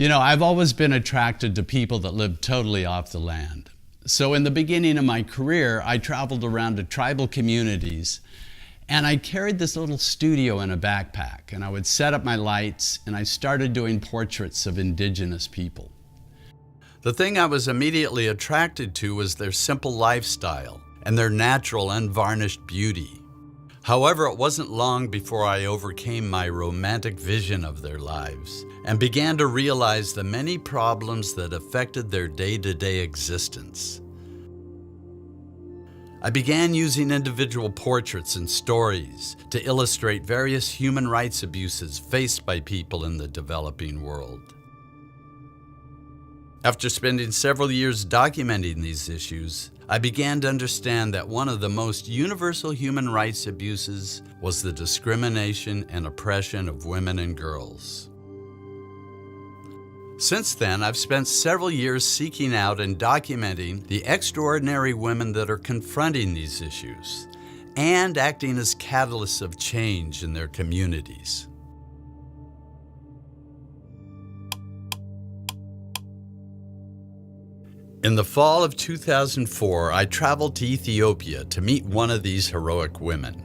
I've always been attracted to people that live totally off the land. So in the beginning of my career, I traveled around to tribal communities, and I carried this little studio in a backpack, and I would set up my lights, and I started doing portraits of indigenous people. The thing I was immediately attracted to was their simple lifestyle and their natural, unvarnished beauty. However, it wasn't long before I overcame my romantic vision of their lives and began to realize the many problems that affected their day-to-day existence. I began using individual portraits and stories to illustrate various human rights abuses faced by people in the developing world. After spending several years documenting these issues, I began to understand that one of the most universal human rights abuses was the discrimination and oppression of women and girls. Since then, I've spent several years seeking out and documenting the extraordinary women that are confronting these issues and acting as catalysts of change in their communities. In the fall of 2004, I traveled to Ethiopia to meet one of these heroic women.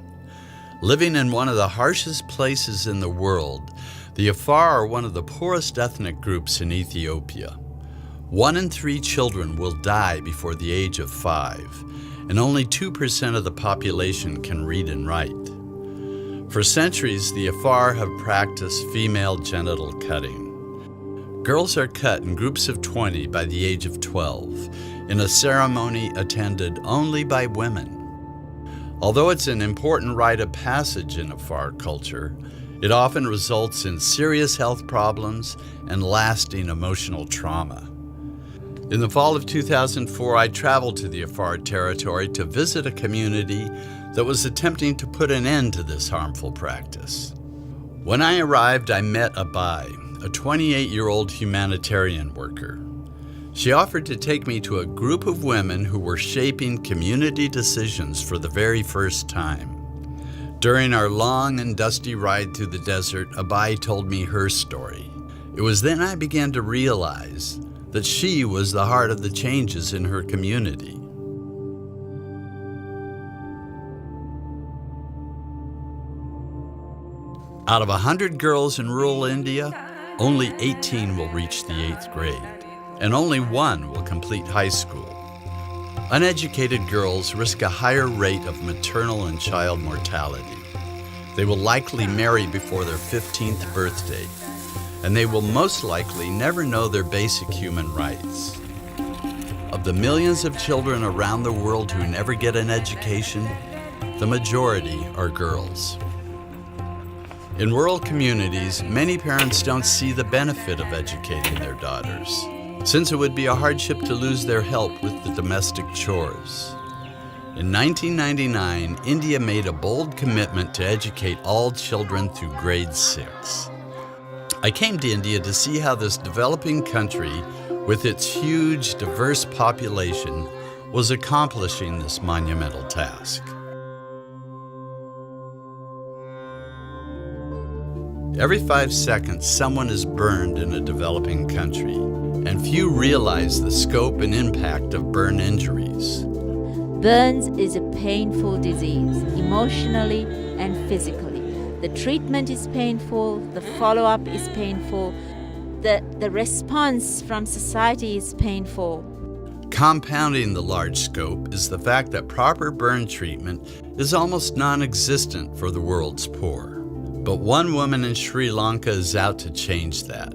Living in one of the harshest places in the world, the Afar are one of the poorest ethnic groups in Ethiopia. 1 in 3 children will die before the age of 5, and only 2% of the population can read and write. For centuries, the Afar have practiced female genital cutting. Girls are cut in groups of 20 by the age of 12, in a ceremony attended only by women. Although it's an important rite of passage in Afar culture, it often results in serious health problems and lasting emotional trauma. In the fall of 2004, I traveled to the Afar territory to visit a community that was attempting to put an end to this harmful practice. When I arrived, I met Abai, a 28-year-old humanitarian worker. She offered to take me to a group of women who were shaping community decisions for the very first time. During our long and dusty ride through the desert, Abai told me her story. It was then I began to realize that she was the heart of the changes in her community. Out of 100 girls in rural India, only 18 will reach the 8th grade, and only 1 will complete high school. Uneducated girls risk a higher rate of maternal and child mortality. They will likely marry before their 15th birthday, and they will most likely never know their basic human rights. Of the millions of children around the world who never get an education, the majority are girls. In rural communities, many parents don't see the benefit of educating their daughters, since it would be a hardship to lose their help with the domestic chores. In 1999, India made a bold commitment to educate all children through grade 6. I came to India to see how this developing country, with its huge, diverse population, was accomplishing this monumental task. Every 5 seconds, someone is burned in a developing country, and few realize the scope and impact of burn injuries. Burns is a painful disease, emotionally and physically. The treatment is painful, the follow-up is painful, the response from society is painful. Compounding the large scope is the fact that proper burn treatment is almost non-existent for the world's poor. But one woman in Sri Lanka is out to change that.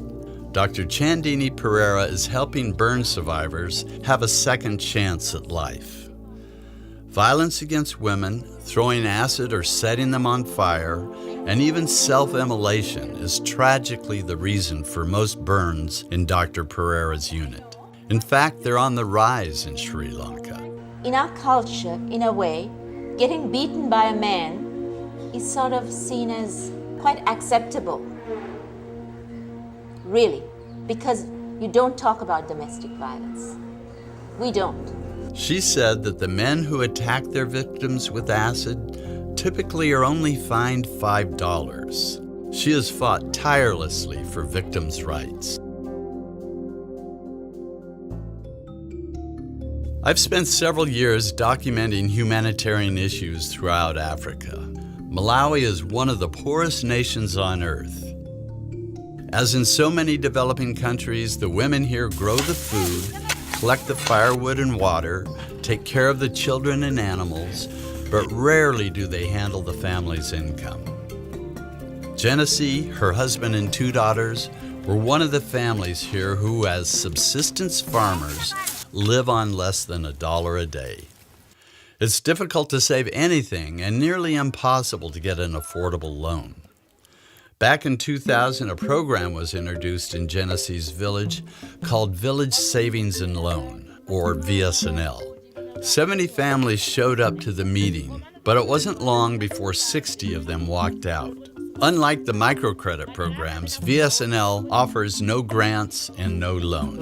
Dr. Chandini Pereira is helping burn survivors have a second chance at life. Violence against women, throwing acid or setting them on fire, and even self-immolation is tragically the reason for most burns in Dr. Pereira's unit. In fact, they're on the rise in Sri Lanka. In our culture, in a way, getting beaten by a man is sort of seen as quite acceptable, really, because you don't talk about domestic violence. We don't. She said that the men who attack their victims with acid typically are only fined $5. She has fought tirelessly for victims' rights. I've spent several years documenting humanitarian issues throughout Africa. Malawi is one of the poorest nations on earth. As in so many developing countries, the women here grow the food, collect the firewood and water, take care of the children and animals, but rarely do they handle the family's income. Genesee, her husband and 2 daughters, were one of the families here who, as subsistence farmers, live on less than $1 a day. It's difficult to save anything and nearly impossible to get an affordable loan. Back in 2000, a program was introduced in Genesee's village called Village Savings and Loan, or VSNL. 70 families showed up to the meeting, but it wasn't long before 60 of them walked out. Unlike the microcredit programs, VSNL offers no grants and no loans.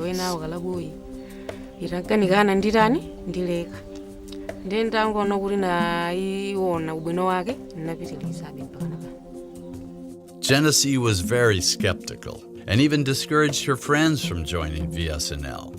Genesee was very skeptical and even discouraged her friends from joining VSNL.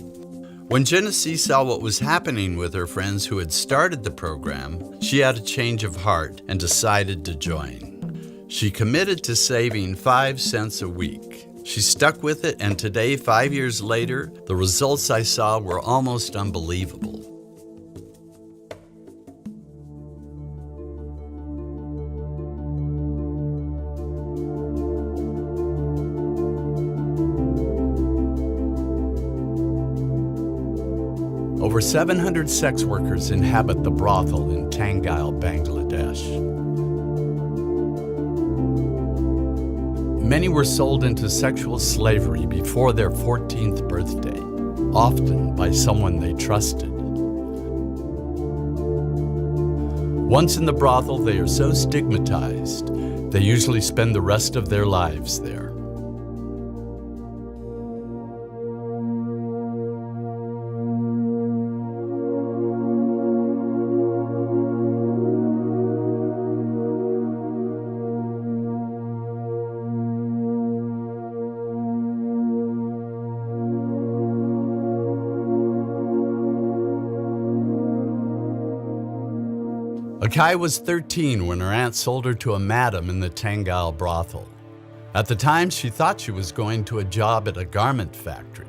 When Genesee saw what was happening with her friends who had started the program, she had a change of heart and decided to join. She committed to saving 5 cents a week. She stuck with it, and today, 5 years later, the results I saw were almost unbelievable. Over 700 sex workers inhabit the brothel in Tangail, Bangladesh. Many were sold into sexual slavery before their 14th birthday, often by someone they trusted. Once in the brothel, they are so stigmatized, they usually spend the rest of their lives there. Akai was 13 when her aunt sold her to a madam in the Tangail brothel. At the time, she thought she was going to a job at a garment factory.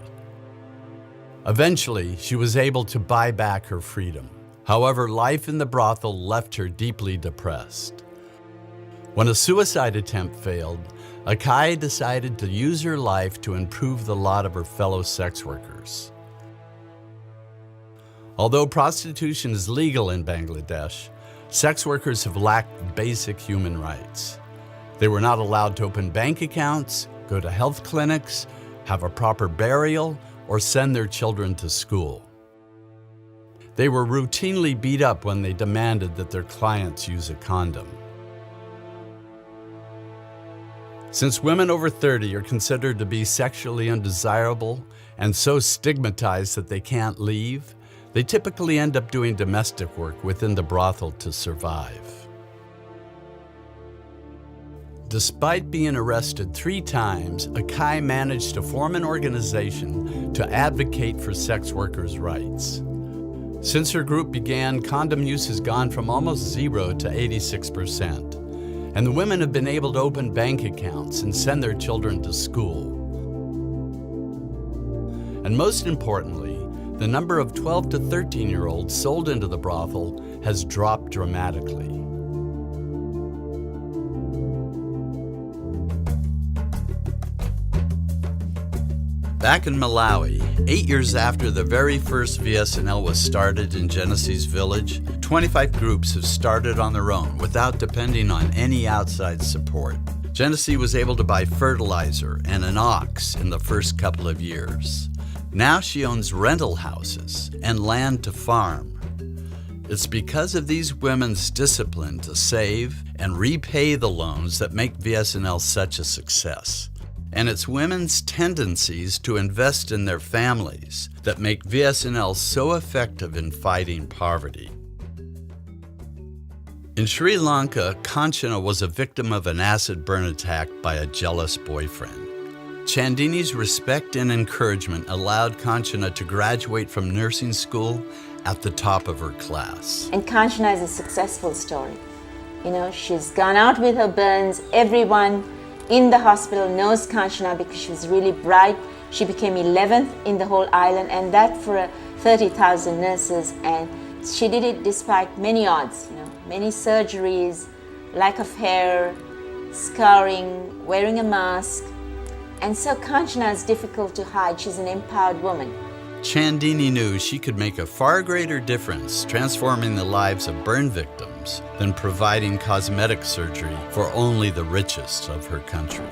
Eventually, she was able to buy back her freedom. However, life in the brothel left her deeply depressed. When a suicide attempt failed, Akai decided to use her life to improve the lot of her fellow sex workers. Although prostitution is legal in Bangladesh, sex workers have lacked basic human rights. They were not allowed to open bank accounts, go to health clinics, have a proper burial, or send their children to school. They were routinely beat up when they demanded that their clients use a condom. Since women over 30 are considered to be sexually undesirable and so stigmatized that they can't leave, they typically end up doing domestic work within the brothel to survive. Despite being arrested 3 times, Akai managed to form an organization to advocate for sex workers' rights. Since her group began, condom use has gone from almost 0 to 86%, and the women have been able to open bank accounts and send their children to school. And most importantly, the number of 12 to 13-year-olds sold into the brothel has dropped dramatically. Back in Malawi, 8 years after the very first VSNL was started in Genesee's village, 25 groups have started on their own without depending on any outside support. Genesee was able to buy fertilizer and an ox in the first couple of years. Now she owns rental houses and land to farm. It's because of these women's discipline to save and repay the loans that make VSNL such a success. And it's women's tendencies to invest in their families that make VSNL so effective in fighting poverty. In Sri Lanka, Kanchana was a victim of an acid burn attack by a jealous boyfriend. Chandini's respect and encouragement allowed Kanchana to graduate from nursing school at the top of her class. And Kanchana is a successful story. You know, she's gone out with her burns. Everyone in the hospital knows Kanchana because she was really bright. She became 11th in the whole island, and that for 30,000 nurses. And she did it despite many odds, you know, many surgeries, lack of hair, scarring, wearing a mask. And so Kanchana is difficult to hide. She's an empowered woman. Chandini knew she could make a far greater difference transforming the lives of burn victims than providing cosmetic surgery for only the richest of her country.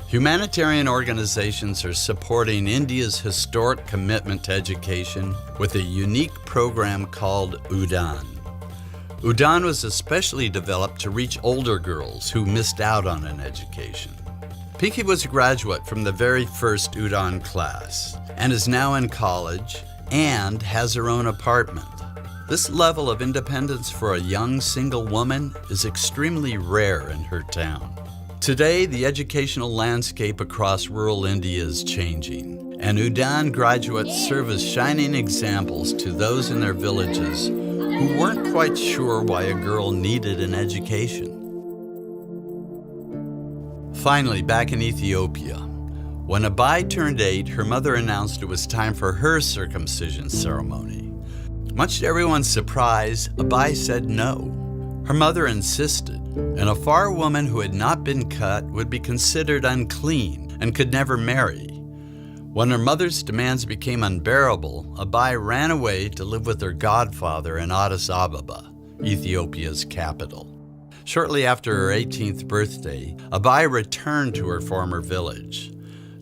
Humanitarian organizations are supporting India's historic commitment to education with a unique program called Udaan. Udaan was especially developed to reach older girls who missed out on an education. Pinky was a graduate from the very first Udaan class and is now in college and has her own apartment. This level of independence for a young single woman is extremely rare in her town. Today, the educational landscape across rural India is changing, and Udaan graduates serve as shining examples to those in their villages who weren't quite sure why a girl needed an education. Finally, back in Ethiopia, when Abai turned 8, her mother announced it was time for her circumcision ceremony. Much to everyone's surprise, Abai said no. Her mother insisted, and a Afar woman who had not been cut would be considered unclean and could never marry. When her mother's demands became unbearable, Abai ran away to live with her godfather in Addis Ababa, Ethiopia's capital. Shortly after her 18th birthday, Abai returned to her former village.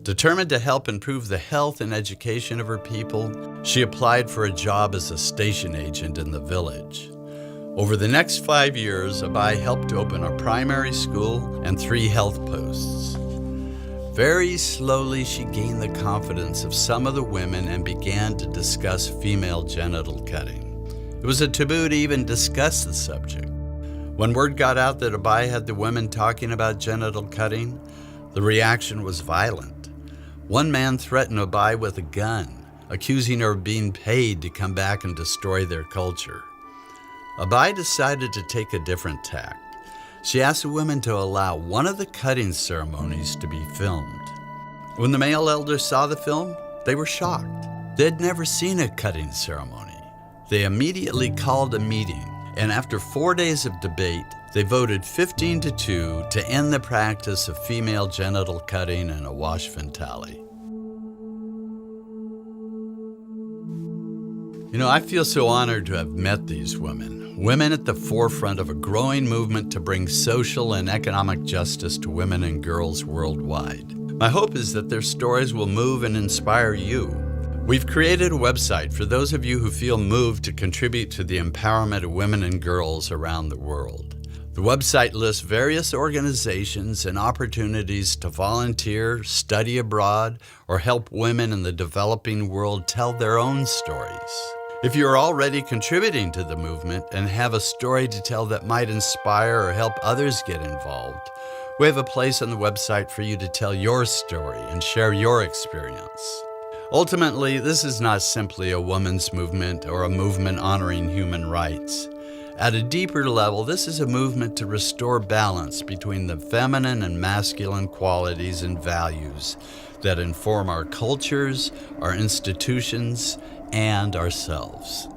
Determined to help improve the health and education of her people, she applied for a job as a station agent in the village. Over the next 5 years, Abai helped open a primary school and 3 health posts. Very slowly, she gained the confidence of some of the women and began to discuss female genital cutting. It was a taboo to even discuss the subject. When word got out that Abai had the women talking about genital cutting, the reaction was violent. One man threatened Abai with a gun, accusing her of being paid to come back and destroy their culture. Abai decided to take a different tack. She asked the women to allow one of the cutting ceremonies to be filmed. When the male elders saw the film, they were shocked. They had never seen a cutting ceremony. They immediately called a meeting, and after 4 days of debate, they voted 15-2 to end the practice of female genital cutting in a washvintali. You know, I feel so honored to have met these women at the forefront of a growing movement to bring social and economic justice to women and girls worldwide. My hope is that their stories will move and inspire you. We've created a website for those of you who feel moved to contribute to the empowerment of women and girls around the world. The website lists various organizations and opportunities to volunteer, study abroad, or help women in the developing world tell their own stories. If you're already contributing to the movement and have a story to tell that might inspire or help others get involved, we have a place on the website for you to tell your story and share your experience. Ultimately, this is not simply a women's movement or a movement honoring human rights. At a deeper level, this is a movement to restore balance between the feminine and masculine qualities and values that inform our cultures, our institutions, and ourselves.